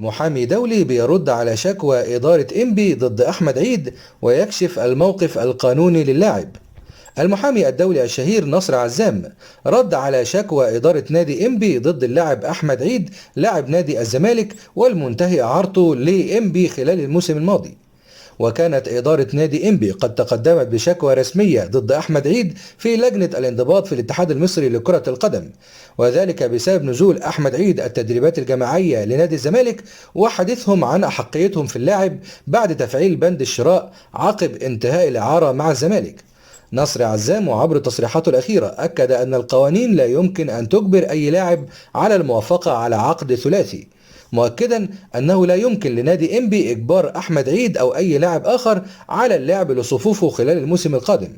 محامي دولي بيرد على شكوى إدارة إنبي ضد أحمد عيد ويكشف الموقف القانوني للاعب. المحامي الدولي الشهير نصر عزام رد على شكوى إدارة نادي إنبي ضد اللاعب أحمد عيد لاعب نادي الزمالك والمنتهي إعارته لإنبي خلال الموسم الماضي. وكانت إدارة نادي إنبي قد تقدمت بشكوى رسمية ضد أحمد عيد في لجنة الانضباط في الاتحاد المصري لكرة القدم، وذلك بسبب نزول أحمد عيد التدريبات الجماعية لنادي الزمالك وحديثهم عن أحقيتهم في اللاعب بعد تفعيل بند الشراء عقب انتهاء الإعارة مع الزمالك. نصر عزام وعبر تصريحاته الأخيرة أكد أن القوانين لا يمكن أن تجبر أي لاعب على الموافقة على عقد ثلاثي، مؤكدا أنه لا يمكن لنادي إنبي إجبار أحمد عيد أو أي لاعب آخر على اللعب لصفوفه خلال الموسم القادم.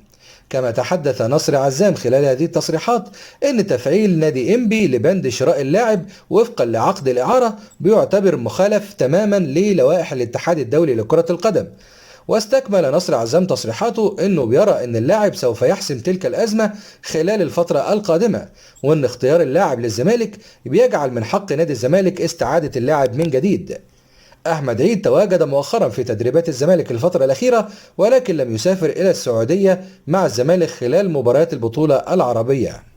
كما تحدث نصر عزام خلال هذه التصريحات أن تفعيل نادي إنبي لبند شراء اللاعب وفقا لعقد الإعارة بيعتبر مخالف تماما للوائح الاتحاد الدولي لكرة القدم. واستكمل نصر عزام تصريحاته انه بيرى ان اللاعب سوف يحسم تلك الازمه خلال الفتره القادمه، وان اختيار اللاعب للزمالك بيجعل من حق نادي الزمالك استعاده اللاعب من جديد. احمد عيد تواجد مؤخرا في تدريبات الزمالك الفتره الاخيره، ولكن لم يسافر الى السعوديه مع الزمالك خلال مباريات البطوله العربيه.